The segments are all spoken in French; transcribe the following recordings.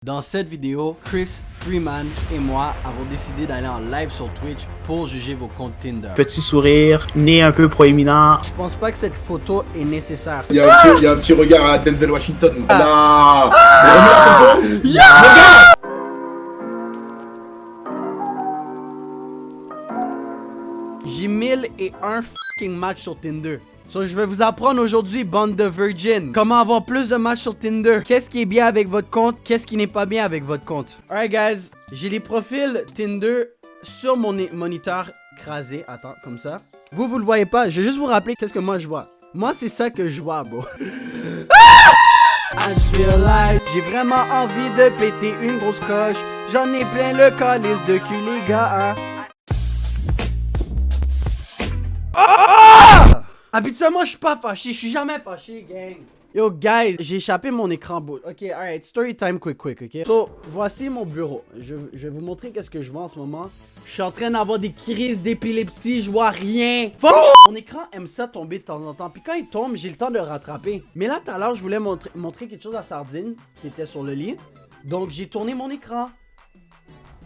Dans cette vidéo, Chris Freeman et moi avons décidé d'aller en live sur Twitch pour juger vos comptes Tinder. Petit sourire, nez un peu proéminent. Je pense pas que cette photo est nécessaire. Il y a un petit regard à Denzel Washington. Là. Remets la photo. Regarde. J'ai 1001 fucking matchs sur Tinder. So, je vais vous apprendre aujourd'hui, bande de virgin, comment avoir plus de matchs sur Tinder. Qu'est-ce qui est bien avec votre compte, qu'est-ce qui n'est pas bien avec votre compte. Alright guys, j'ai les profils Tinder sur mon moniteur crasé. Attends, comme ça. Vous le voyez pas, je vais juste vous rappeler qu'est-ce que moi je vois. Moi, c'est ça que je vois, bro. J'ai vraiment envie de péter une grosse coche. J'en ai plein le calice de cul, les gars. Habituellement, je suis pas fâché, je suis jamais fâché, gang. Yo, guys, j'ai échappé mon écran boot. Ok, alright, story time quick, ok. So, voici mon bureau. Je vais vous montrer qu'est-ce que je vois en ce moment. Je suis en train d'avoir des crises d'épilepsie, je vois rien. Mon écran aime ça tomber de temps en temps. Puis quand il tombe, j'ai le temps de le rattraper. Mais là, tout à l'heure, je voulais montrer quelque chose à Sardine qui était sur le lit. Donc, j'ai tourné mon écran.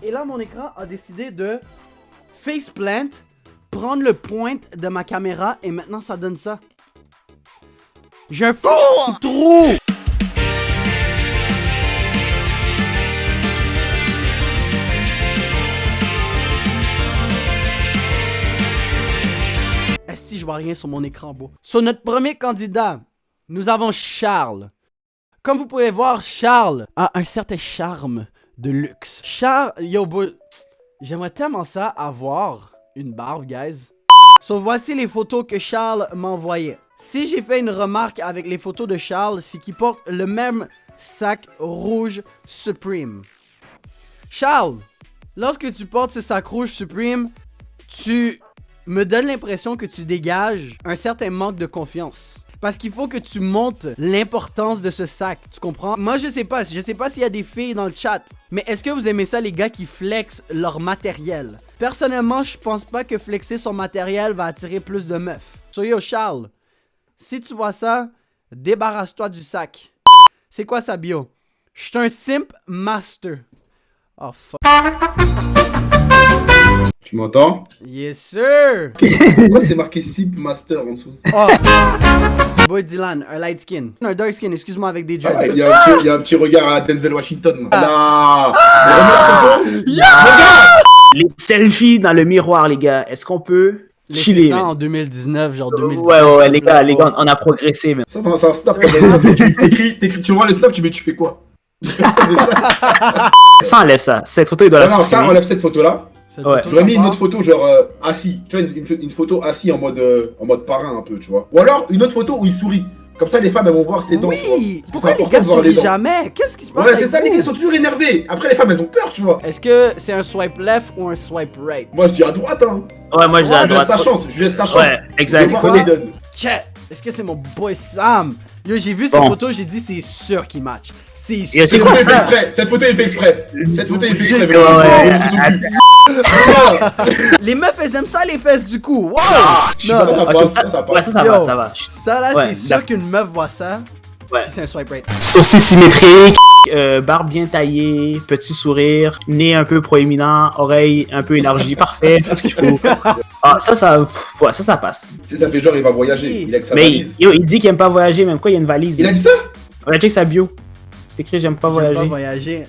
Et là, mon écran a décidé de faceplant, prendre le point de ma caméra et maintenant ça donne ça. J'ai un trou. Si je vois rien sur mon écran beau. Sur notre premier candidat, nous avons Charles. Comme vous pouvez voir, Charles a un certain charme de luxe. Charles, yo boy, j'aimerais tellement ça avoir une barbe, guys. So, voici les photos que Charles m'a envoyées. Si j'ai fait une remarque avec les photos de Charles, c'est qu'il porte le même sac rouge Supreme. Charles, lorsque tu portes ce sac rouge Supreme, tu me donnes l'impression que tu dégages un certain manque de confiance. Parce qu'il faut que tu montres l'importance de ce sac, tu comprends? Moi, je sais pas s'il y a des filles dans le chat, mais est-ce que vous aimez ça, les gars qui flexent leur matériel? Personnellement, je pense pas que flexer son matériel va attirer plus de meufs. So yo, Charles, si tu vois ça, débarrasse-toi du sac. C'est quoi sa bio? Je suis un simp master. Oh fuck. Tu m'entends? Yes sir! Pourquoi c'est marqué Simp Master en dessous? Oh! Boy Dylan, un light skin. Un dark skin, excuse-moi, avec des dreads. Il y a un petit regard à Denzel Washington. Là. Remets la photo. Regarde. Les selfies dans le miroir, les gars. Est-ce qu'on peut chiller? Ça en 2019, genre 2019. Ouais, les gars, on a progressé, man. Ça, c'est un snap. T'écris, tu vois le snap, tu fais quoi? Ça enlève ça. Cette photo, il doit la Non, ça enlève cette photo-là. Ouais. J'aurais mis une autre photo genre assis, tu vois, une photo assis en mode parrain un peu, tu vois. Ou alors une autre photo où il sourit. Comme ça les femmes elles vont voir ses dents. Oui, pourquoi les gars sourient jamais? Qu'est-ce qui se passe? Ouais, c'est ça, les gars ils sont toujours énervés. Après les femmes elles ont peur, tu vois. Est-ce que c'est un swipe left ou un swipe right? Moi je dis à droite, hein. Ouais, moi je dis à droite. Je laisse sa chance. Ouais, exact. Est-ce que c'est mon boy Sam? Yo, j'ai vu cette photo, j'ai dit c'est sûr qu'il match. C'est sûr. Cette photo est fait exprès. Cette photo est fait exprès. Les meufs elles aiment ça les fesses du coup. Wow! Ça passe. Ça va. Ça là, c'est sûr qu'une meuf voit ça. Ouais. Puis c'est un swipe right. Sourcils symétriques, barbe bien taillée, petit sourire, nez un peu proéminent, oreille un peu élargie, parfait, tout ce qu'il faut. Ah, ça passe. Tu sais, ça fait genre il va voyager. Il a que sa valise. Mais il dit qu'il aime pas voyager, même quoi, il y a une valise. Il a dit ça? On a check sa bio. C'est écrit j'aime pas voyager.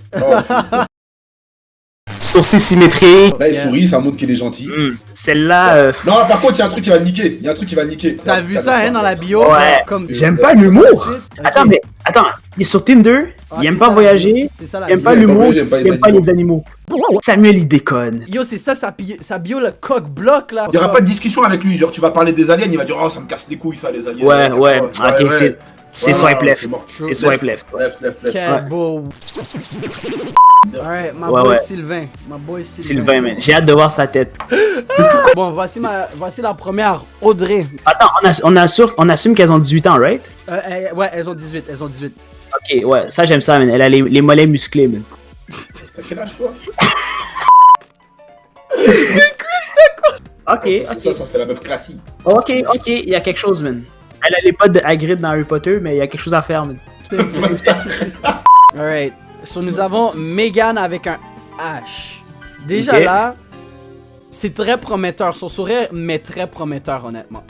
Sourcils symétriques. Là il sourit, ça montre qu'il est gentil. Celle-là. Non, par contre, il y a un truc qui va le niquer. T'as vu ça, hein, dans la bio? Ouais. Comme... J'aime pas l'humour. Attends, il est sur Tinder, il aime pas voyager, il aime pas l'humour, il aime pas les animaux. Samuel, il déconne. Yo, c'est ça, sa bio, le coq bloc là. Il y aura pas de discussion avec lui. Genre, tu vas parler des aliens, il va dire, oh, ça me casse les couilles, ça, les aliens. Ouais. Ok, c'est swipe left. C'est swipe left. Left. Quel beau. Alright, my boy Sylvain. Sylvain, man. J'ai hâte de voir sa tête. Bon, voici la première, Audrey. Attends, on assume qu'elles ont 18 ans, right? Ouais, elles ont 18. Ok, ouais, ça j'aime ça, man. Elle a les mollets musclés, man. C'est la choix. Ok. Ça fait la meuf classique. Ok, il y a quelque chose, man. Elle a les potes de Hagrid dans Harry Potter, mais il y a quelque chose à faire, man. Alright. So, nous avons Megan avec un H. Déjà Ok. là, c'est très prometteur. Son sourire m'est très prometteur, honnêtement.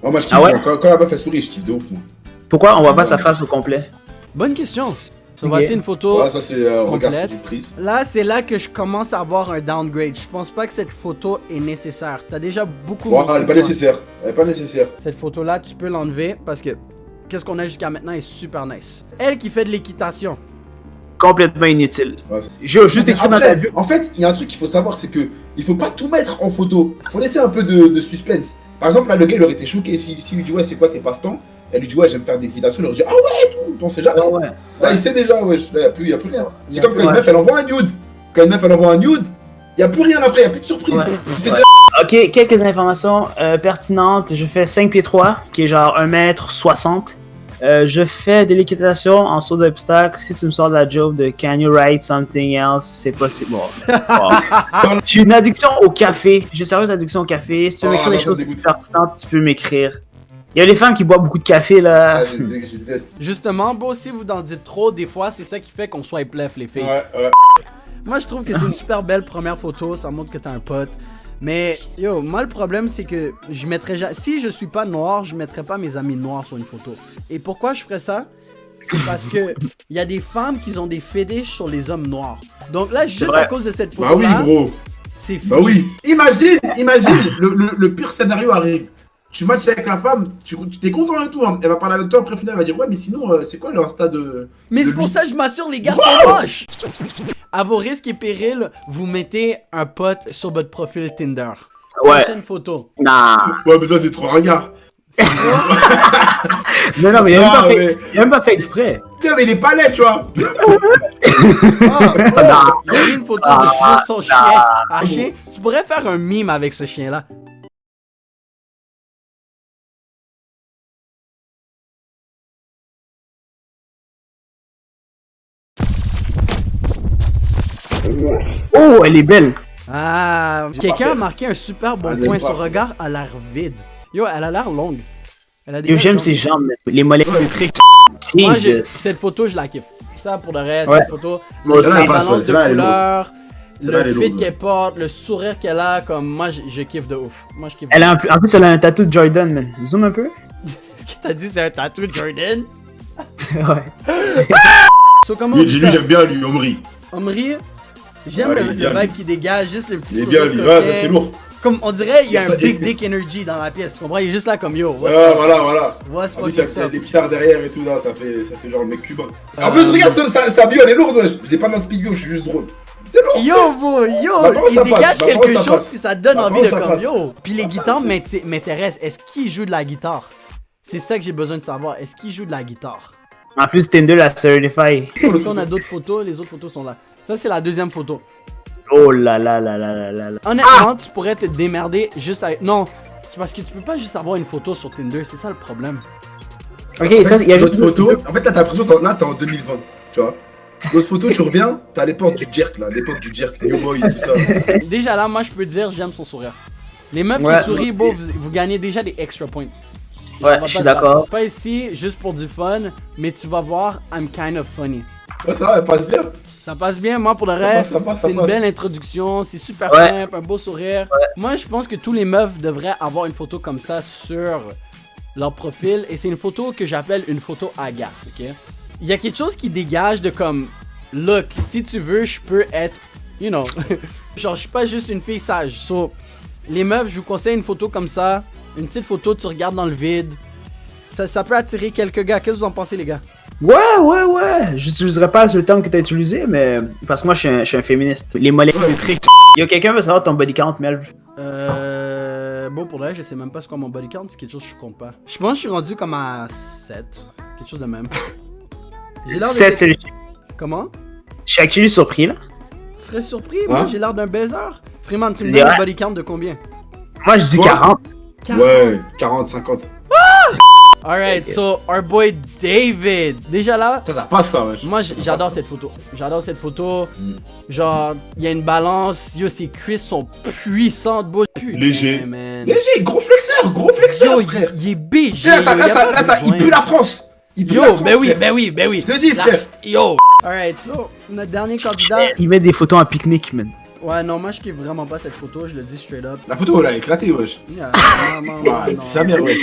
Moi, je kiffe. Ah ouais? Quand la meuf elle sourit, je kiffe de ouf, moi. Pourquoi on voit pas sa face au complet? Bonne question. So, Ok. voici une photo. Voilà, ça, c'est regard complète. séductrice. Là, c'est là que je commence à avoir un downgrade. Je pense pas que cette photo est nécessaire. T'as déjà beaucoup Bon, montré elle est pas toi. nécessaire. Elle est pas nécessaire. Cette photo-là, tu peux l'enlever parce que qu'est-ce qu'on a jusqu'à maintenant est super nice. Elle qui fait de l'équitation. Complètement inutile. Ouais, J'ai juste écrit dans ta Après, vue. en fait, il y a un truc qu'il faut savoir, c'est que il faut pas tout mettre en photo. Faut laisser un peu de suspense. Par exemple, là, le gars, il aurait été choqué si lui dit, ouais, c'est quoi tes passe-temps? Elle lui dit, ouais, j'aime faire des équitations. Il aurait dit, ah ouais, tout, on sait jamais. Ouais. Là, il sait déjà, ouais, là, y a plus rien. Y C'est a comme plus- quand une meuf, elle envoie un nude. Quand une meuf, elle envoie un nude, y a plus rien après, y a plus de surprise. Ouais. Tu sais Ouais. Ok, quelques informations pertinentes. Je fais 5 pieds 3, qui est genre 1m60. Je fais de l'équitation en saut d'obstacle. Si tu me sors de la joke de Can you write something else, c'est possible. Bon. J'ai une addiction au café. J'ai une sérieuse addiction au café. Si tu veux Oh, m'écrire non, des ça choses me dégoûte. pertinentes, tu peux m'écrire. Il y a des femmes qui boivent beaucoup de café Ah, là. je déteste. Justement, bon, si vous en dites trop, des fois, c'est ça qui fait qu'on swipe left, les filles. Ouais. Moi, je trouve que c'est une super belle première photo. Ça montre que t'as un pote. Mais, yo, moi, le problème, c'est que je mettrais si je suis pas noir, je mettrais pas mes amis noirs sur une photo. Et pourquoi je ferais ça? C'est parce que il y a des femmes qui ont des fétiches sur les hommes noirs. Donc là, juste vrai. à cause de cette Bah oui, photo-là, gros. c'est fini. Bah oui. Imagine, le pire scénario arrive. Tu matches avec la femme, tu t'es content et tout. Hein. Elle va parler avec toi, après, au final, elle va dire, ouais, mais sinon, c'est quoi le Insta de. Mais de c'est pour lui ça que je m'assure, les gars sont moches! À vos risques et périls, vous mettez un pote sur votre profil Tinder. Ouais. Prochaine photo. Nah. Ouais, mais ça, c'est trop ringard. Non, mais il a même Ah, pas fait, mais- il a même pas fait exprès. Putain, mais il est pas laid, tu vois. Ah, oh, il y a eu une photo de juste son chien haché. Tu pourrais faire un mime avec ce chien-là. Oh, elle est belle. Ah, quelqu'un a marqué un super bon Ah, point. j'aime Son pas. regard a l'air vide. Yo, elle a l'air longue. Elle a des Yo, belles j'aime jambes. ses jambes, les mollets électriques. Moi, Jesus. cette photo, je la kiffe. Ça, pour le reste, Ouais. cette photo. Moi aussi. La elle passe, balance ouais. de Celle-là, elle est lourde. couleurs, Celle-là, elle le est fit lourde, qu'elle porte, le sourire qu'elle a, comme moi, je kiffe de ouf. Moi, je kiffe. Elle a en plus, elle a un tatou de Jordan, man. Zoom un peu. Ce que t'as dit, c'est un tatou de Jordan. Ouais. So, comment on Lui, dit lui, ça? j'aime bien lui, Omri. Omri, j'aime Ouais, le, il est le bien, vibe qui dégage, juste le petit Il est sourire bien lui. Ouais, ça, coquin. c'est lourd. Comme on dirait, il y a Ça, un big et- dick energy dans la pièce, tu comprends? Il est juste là comme yo. What's Ouais, up? voilà. What's En plus, fucking ça up? des petits derrière et tout, là, ça fait genre le mec cubain. En plus, regarde, sa bio, elle est lourde, wesh. Je l'ai pas dans ce bio, je suis juste drôle. C'est lourd. Yo, bro, yo, Bah, comment il ça dégage passe? Bah, quelque comment ça chose passe? puis ça donne Bah, envie de comment ça comme passe? yo. Puis les guitares m'intéressent. Est-ce qu'il joue de la guitare? C'est ça que j'ai besoin de savoir. Est-ce qu'il joue de la guitare? En plus, Tinder la certify. Est-ce qu'on a d'autres photos? Les autres photos sont là. Ça, c'est la deuxième photo. Oh là là là là là là là. Honnêtement, tu pourrais te démerder juste avec. Non, c'est parce que tu peux pas juste avoir une photo sur Tinder, c'est ça le problème. Ok, En ça, fait, il y a l'autre juste photo. En fait, là, t'as l'impression que là, t'es en 2020, tu vois. L'autre photo, tu reviens, t'as l'époque du jerk, là, l'époque du jerk, New Boys, tout ça. Déjà là, moi, je peux dire, j'aime son sourire. Les meufs Ouais. qui sourient, beau, vous gagnez déjà des extra points. On Ouais, va je suis pas se d'accord. battre. Pas ici, juste pour du fun, mais tu vas voir, I'm kind of funny. Ouais, ça va, elle passe bien. Ça passe bien, moi pour le Ça reste, passe, ça c'est une passe. belle introduction, c'est super Ouais. simple, un beau sourire. Moi je pense que tous les meufs devraient avoir une photo comme ça sur leur profil et c'est une photo que j'appelle une photo agace, ok? Il y a quelque chose qui dégage de comme, look, si tu veux, je peux être, you know, genre je suis pas juste une fille sage. So, les meufs, je vous conseille une photo comme ça, une petite photo, tu regardes dans le vide. Ça peut attirer quelques gars. Qu'est-ce que vous en pensez les gars? Ouais. J'utiliserai pas le terme que t'as utilisé, mais. Parce que moi, je suis un féministe. Les mollets électriques. Yo, quelqu'un veut savoir ton body count, Mel? Bon, pour vrai, je sais même pas ce qu'est mon body count, c'est quelque chose que je compte pas. Je pense que je suis rendu comme à 7, quelque chose de même. J'ai l'air de- 7, c'est le chiffre. Comment? Je suis actually surpris, là. Tu serais surpris, moi, Hein? j'ai l'air d'un baiser. Freeman, tu me Yeah. donnes un body count de combien? Moi, je dis Quoi? 40. 40. Ouais, 40, 50. Alright, so, our boy David. Déjà là, Ça passe, ça, wesh. moi, Ça j'adore passe, cette photo. J'adore cette photo. Mm. Genre, il y a une balance. Yo, ses cuisses sont puissantes, beau. Putain, Léger. man. Léger, gros flexeur, Yo, frère. il est BG. Tu sais, là, il y a pas ça, il besoin. pue la France. Il pue Yo, la France, ben oui, frère. ben oui, ben oui. Je te dis, La- frère. Yo. Alright, so, notre dernier candidat. Il met des photos en pique-nique, man. Ouais, non, moi je kiffe vraiment pas cette photo, je le dis straight up. La photo, elle a éclaté, wesh. Yeah, non, Ah, non, sa mère, ouais.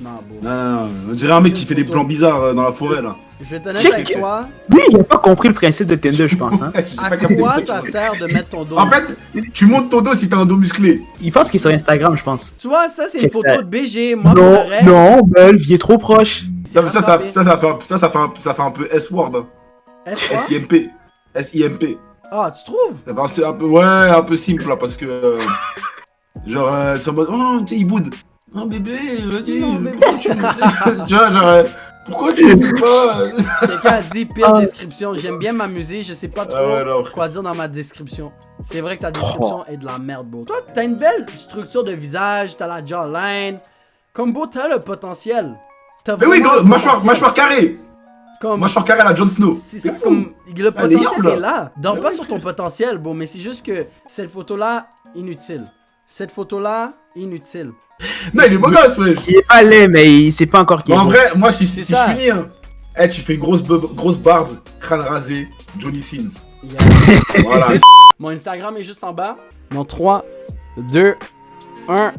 non, beau. Non, on dirait un mec qui fait des plans bizarres dans la forêt, là. Je vais t'honnête Check. avec toi. Lui, il a pas compris le principe de Tinder, je pense. Hein. J'ai À pas capté quoi le truc. ça sert de mettre ton dos? En fait, tu montes ton dos si t'as un dos musclé. Il pense qu'il est sur Instagram, je pense. Tu vois, ça c'est une Check photo ça. de BG. Moi, pour Non, le reste, non, Belv, il est trop proche. c'est rattrapé. Ça fait un peu S-word. Hein. Est-ce quoi? S-I-M-P. S-I-M-P. Ah, tu trouves? C'est un peu, ouais, un peu simple, là, parce que... genre, c'est en mode, oh, tu sais, il boude. Oh, bébé, vas-y. Non, bébé. Pourquoi tu me... Tu vois, genre, pourquoi tu me dis pas Quelqu'un a dit pire Ah. description. J'aime bien m'amuser, je sais pas trop Ah ouais, non. quoi dire dans ma description. C'est vrai que ta description est de la merde, beau. Toi, t'as une belle structure de visage, t'as la jawline. Comme beau, t'as le potentiel. T'as Mais oui, vraiment gros, le mâchoire potentiel. carrée. Comme... Mâchoire carrée à la Jon Snow. C'est ça, fou. comme le Ah, les potentiel yams, là. est là. Dors Mais pas oui, sur ton potentiel, bon, mais c'est juste que cette photo-là, inutile. Cette photo-là, inutile. Non, il est beau gosse, wesh. Il est pas laid, mais il sait pas encore qui Mais est en beau. vrai, moi, si C'est je ça. finis, hein. Eh, tu fais une grosse barbe, crâne rasé, Johnny Sins. Yeah. Voilà. Mon Instagram est juste en bas. Dans 3, 2, 1.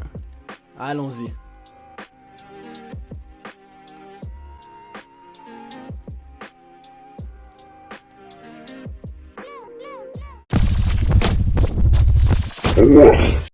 Allons-y.